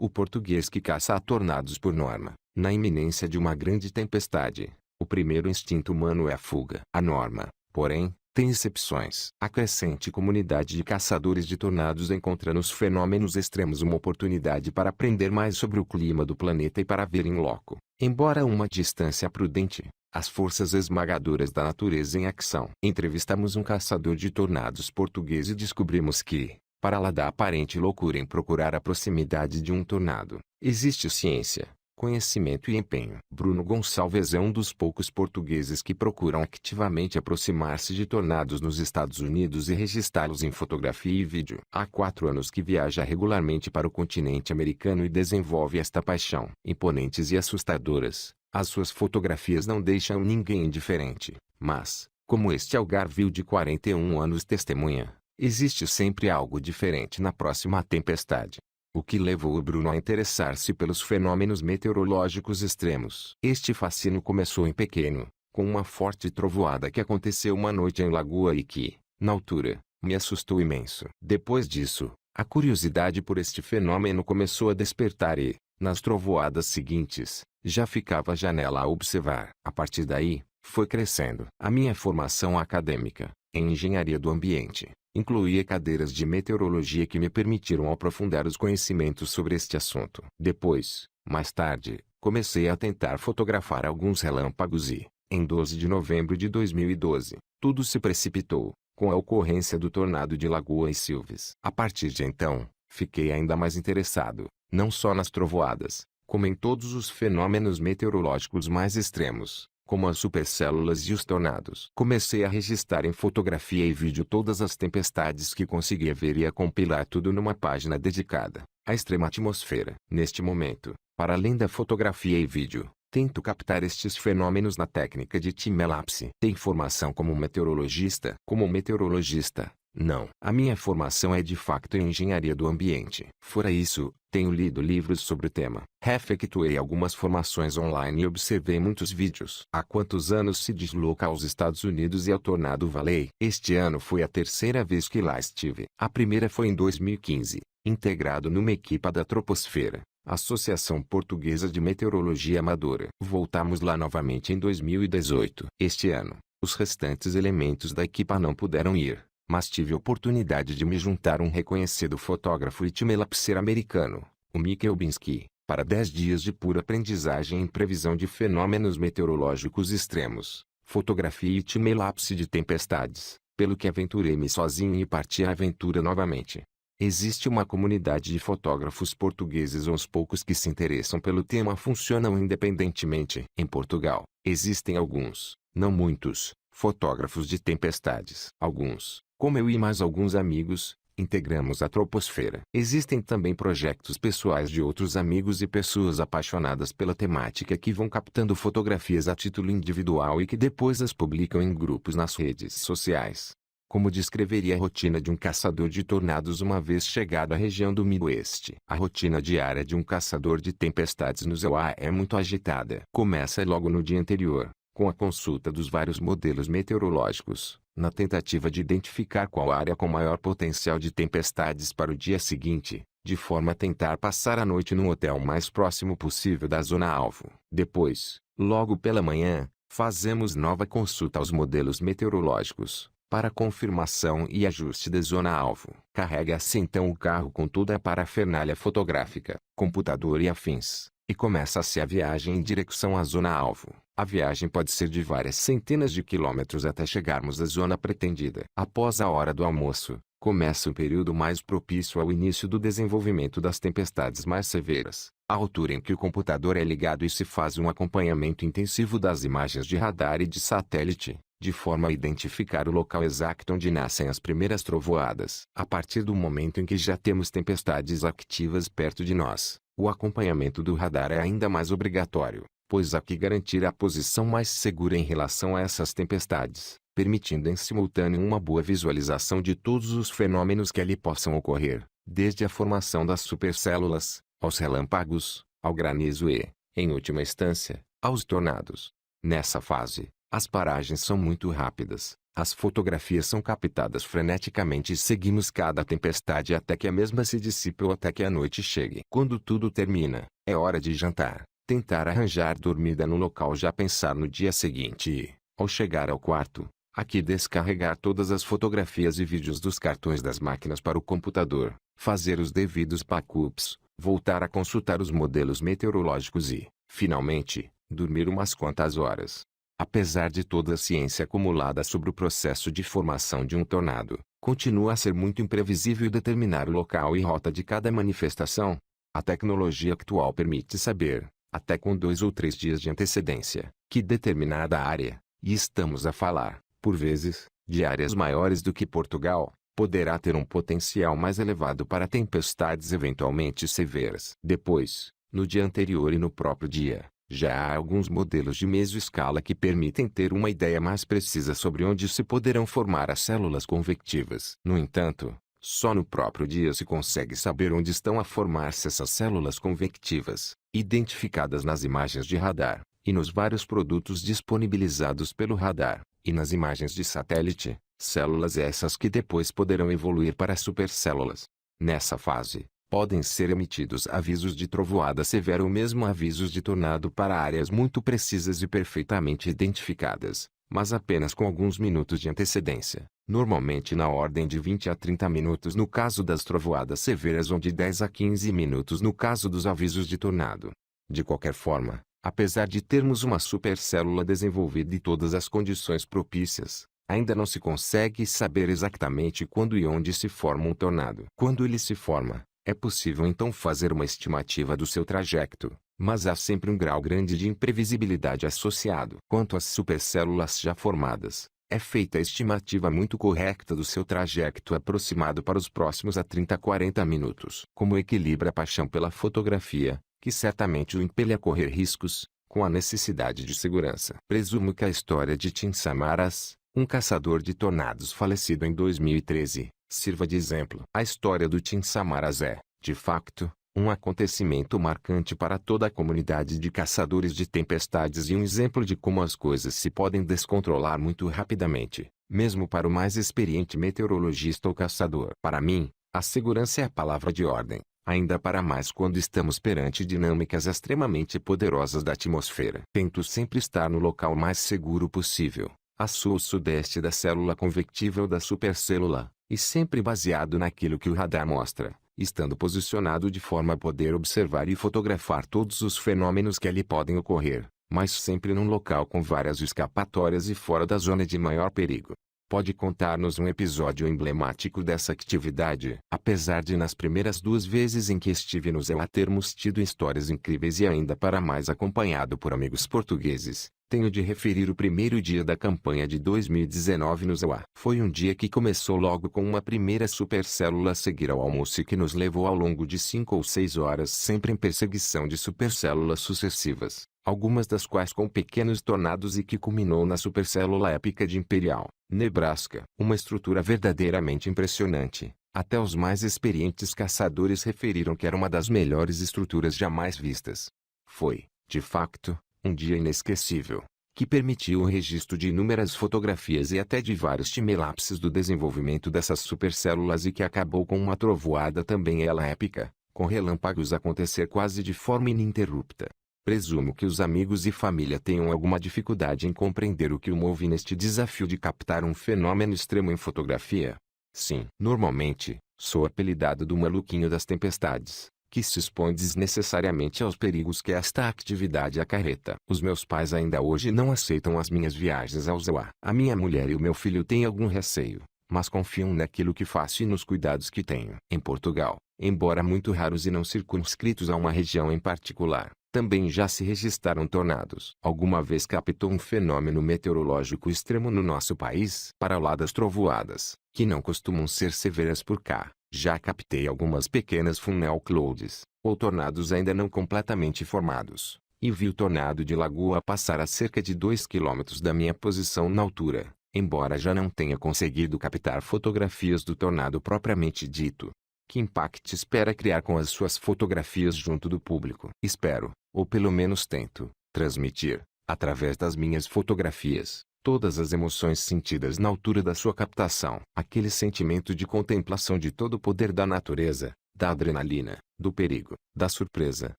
O português que caça tornados por norma, na iminência de uma grande tempestade. O primeiro instinto humano é a fuga. A norma, porém, tem exceções. A crescente comunidade de caçadores de tornados encontra nos fenômenos extremos uma oportunidade para aprender mais sobre o clima do planeta e para ver em loco, embora a uma distância prudente, as forças esmagadoras da natureza em ação. Entrevistamos um caçador de tornados português e descobrimos que, para lá da aparente loucura em procurar a proximidade de um tornado, existe ciência, conhecimento e empenho. Bruno Gonçalves é um dos poucos portugueses que procuram ativamente aproximar-se de tornados nos Estados Unidos e registrá-los em fotografia e vídeo. Há 4 anos que viaja regularmente para o continente americano e desenvolve esta paixão. Imponentes e assustadoras, as suas fotografias não deixam ninguém indiferente, mas, como este algarvio de 41 anos testemunha, existe sempre algo diferente na próxima tempestade. O que levou o Bruno a interessar-se pelos fenômenos meteorológicos extremos. Este fascínio começou em pequeno, com uma forte trovoada que aconteceu uma noite em Lagoa e que, na altura, me assustou imenso. Depois disso, a curiosidade por este fenômeno começou a despertar e, nas trovoadas seguintes, já ficava à janela a observar. A partir daí, foi crescendo. A minha formação acadêmica, em engenharia do ambiente, incluía cadeiras de meteorologia que me permitiram aprofundar os conhecimentos sobre este assunto. Depois, mais tarde, comecei a tentar fotografar alguns relâmpagos e, em 12 de novembro de 2012, tudo se precipitou, com a ocorrência do tornado de Lagoa e Silves. A partir de então, fiquei ainda mais interessado, não só nas trovoadas, como em todos os fenômenos meteorológicos mais extremos, como as supercélulas e os tornados. Comecei a registrar em fotografia e vídeo todas as tempestades que conseguia ver e a compilar tudo numa página dedicada à extrema atmosfera. Neste momento, para além da fotografia e vídeo, tento captar estes fenômenos na técnica de time-lapse. Tem formação como meteorologista? Como meteorologista, não. A minha formação é de facto em engenharia do ambiente. Fora isso, tenho lido livros sobre o tema. Efetuei algumas formações online e observei muitos vídeos. Há quantos anos se desloca aos Estados Unidos e ao Tornado Valley? Este ano foi a terceira vez que lá estive. A primeira foi em 2015, integrado numa equipa da Troposfera, Associação Portuguesa de Meteorologia Amadora. Voltamos lá novamente em 2018. Este ano, os restantes elementos da equipa não puderam ir, mas tive a oportunidade de me juntar a um reconhecido fotógrafo e time-lapser americano, o Michael Binsky, para 10 dias de pura aprendizagem em previsão de fenômenos meteorológicos extremos, fotografia e time-lapse de tempestades, pelo que aventurei-me sozinho e parti à aventura novamente. Existe uma comunidade de fotógrafos portugueses. Uns poucos que se interessam pelo tema funcionam independentemente. Em Portugal, existem alguns, não muitos, fotógrafos de tempestades. Alguns, como eu e mais alguns amigos, integramos a Troposfera. Existem também projetos pessoais de outros amigos e pessoas apaixonadas pela temática que vão captando fotografias a título individual e que depois as publicam em grupos nas redes sociais. Como descreveria a rotina de um caçador de tornados uma vez chegado à região do Midwest? A rotina diária de um caçador de tempestades no USA é muito agitada. Começa logo no dia anterior, com a consulta dos vários modelos meteorológicos, na tentativa de identificar qual área com maior potencial de tempestades para o dia seguinte, de forma a tentar passar a noite no hotel mais próximo possível da zona-alvo. Depois, logo pela manhã, fazemos nova consulta aos modelos meteorológicos, para confirmação e ajuste da zona-alvo. Carrega-se então o carro com toda a parafernália fotográfica, computador e afins, e começa-se a viagem em direção à zona-alvo. A viagem pode ser de várias centenas de quilômetros até chegarmos à zona pretendida. Após a hora do almoço, começa o período mais propício ao início do desenvolvimento das tempestades mais severas, a altura em que o computador é ligado e se faz um acompanhamento intensivo das imagens de radar e de satélite, de forma a identificar o local exato onde nascem as primeiras trovoadas. A partir do momento em que já temos tempestades ativas perto de nós, o acompanhamento do radar é ainda mais obrigatório, pois há que garantir a posição mais segura em relação a essas tempestades, permitindo em simultâneo uma boa visualização de todos os fenômenos que ali possam ocorrer, desde a formação das supercélulas, aos relâmpagos, ao granizo e, em última instância, aos tornados. Nessa fase, as paragens são muito rápidas, As fotografias são captadas freneticamente e seguimos cada tempestade até que a mesma se dissipe ou até que a noite chegue. Quando tudo termina, é hora de jantar, tentar arranjar dormida no local, já pensar no dia seguinte e, ao chegar ao quarto, aqui descarregar todas as fotografias e vídeos dos cartões das máquinas para o computador, fazer os devidos backups, voltar a consultar os modelos meteorológicos e, finalmente, dormir umas quantas horas. Apesar de toda a ciência acumulada sobre o processo de formação de um tornado, continua a ser muito imprevisível determinar o local e rota de cada manifestação. A tecnologia atual permite saber, até com 2 ou 3 dias de antecedência, que determinada área, e estamos a falar, por vezes, de áreas maiores do que Portugal, poderá ter um potencial mais elevado para tempestades eventualmente severas. Depois, no dia anterior e no próprio dia, já há alguns modelos de mesoescala que permitem ter uma ideia mais precisa sobre onde se poderão formar as células convectivas. No entanto, só no próprio dia se consegue saber onde estão a formar-se essas células convectivas, identificadas nas imagens de radar, e nos vários produtos disponibilizados pelo radar, e nas imagens de satélite, células essas que depois poderão evoluir para supercélulas. Nessa fase, podem ser emitidos avisos de trovoada severa ou mesmo avisos de tornado para áreas muito precisas e perfeitamente identificadas, mas apenas com alguns minutos de antecedência, normalmente na ordem de 20 a 30 minutos no caso das trovoadas severas ou de 10 a 15 minutos no caso dos avisos de tornado. De qualquer forma, apesar de termos uma supercélula desenvolvida e todas as condições propícias, ainda não se consegue saber exatamente quando e onde se forma um tornado. Quando ele se forma, é possível então fazer uma estimativa do seu trajeto, mas há sempre um grau grande de imprevisibilidade associado. Quanto às supercélulas já formadas, é feita a estimativa muito correta do seu trajeto aproximado para os próximos a 30 a 40 minutos. Como equilibra a paixão pela fotografia, que certamente o impele a correr riscos, com a necessidade de segurança. Presumo que a história de Tim Samaras, um caçador de tornados falecido em 2013, sirva de exemplo. A história do Tim Samaras é, de facto, um acontecimento marcante para toda a comunidade de caçadores de tempestades e um exemplo de como as coisas se podem descontrolar muito rapidamente, mesmo para o mais experiente meteorologista ou caçador. Para mim, a segurança é a palavra de ordem, ainda para mais quando estamos perante dinâmicas extremamente poderosas da atmosfera. Tento sempre estar no local mais seguro possível, a sul ou sudeste da célula convectiva ou da supercélula, e sempre baseado naquilo que o radar mostra, estando posicionado de forma a poder observar e fotografar todos os fenômenos que ali podem ocorrer, mas sempre num local com várias escapatórias e fora da zona de maior perigo. Pode contar-nos um episódio emblemático dessa atividade? Apesar de nas primeiras 2 vezes em que estive no ZEUA termos tido histórias incríveis e ainda para mais acompanhado por amigos portugueses, tenho de referir o primeiro dia da campanha de 2019 no ZEUA. Foi um dia que começou logo com uma primeira supercélula a seguir ao almoço e que nos levou ao longo de 5 ou 6 horas sempre em perseguição de supercélulas sucessivas, algumas das quais com pequenos tornados e que culminou na supercélula épica de Imperial, Nebraska. Uma estrutura verdadeiramente impressionante. Até os mais experientes caçadores referiram que era uma das melhores estruturas jamais vistas. Foi, de facto, um dia inesquecível, que permitiu o registro de inúmeras fotografias e até de vários timelapses do desenvolvimento dessas supercélulas e que acabou com uma trovoada também ela épica, com relâmpagos acontecer quase de forma ininterrupta. Presumo que os amigos e família tenham alguma dificuldade em compreender o que o move neste desafio de captar um fenômeno extremo em fotografia. Sim, normalmente, sou apelidado do maluquinho das tempestades, que se expõe desnecessariamente aos perigos que esta atividade acarreta. Os meus pais ainda hoje não aceitam as minhas viagens ao ZEUA. A minha mulher e o meu filho têm algum receio, mas confiam naquilo que faço e nos cuidados que tenho. Em Portugal, embora muito raros e não circunscritos a uma região em particular, também já se registraram tornados. Alguma vez captou um fenômeno meteorológico extremo no nosso país? Para lá das trovoadas, que não costumam ser severas por cá, já captei algumas pequenas funnel clouds, ou tornados ainda não completamente formados, e vi o tornado de Lagoa passar a cerca de 2 km da minha posição na altura, embora já não tenha conseguido captar fotografias do tornado propriamente dito. Que impacto espera criar com as suas fotografias junto do público? Espero, ou pelo menos tento, transmitir, através das minhas fotografias, todas as emoções sentidas na altura da sua captação. Aquele sentimento de contemplação de todo o poder da natureza, da adrenalina, do perigo, da surpresa,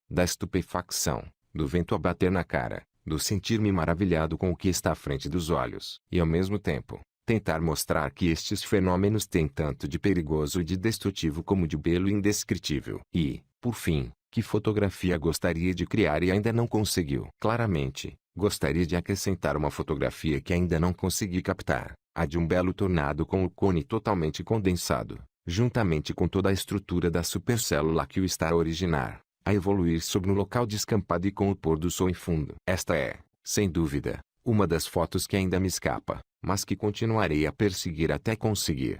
da estupefacção, do vento a bater na cara, do sentir-me maravilhado com o que está à frente dos olhos. E ao mesmo tempo, tentar mostrar que estes fenômenos têm tanto de perigoso e de destrutivo como de belo e indescritível. E, por fim, que fotografia gostaria de criar e ainda não conseguiu? Claramente, gostaria de acrescentar uma fotografia que ainda não consegui captar, a de um belo tornado com o cone totalmente condensado, juntamente com toda a estrutura da supercélula que o está a originar, a evoluir sobre um local descampado e com o pôr do sol em fundo. Esta é, sem dúvida, uma das fotos que ainda me escapa, mas que continuarei a perseguir até conseguir.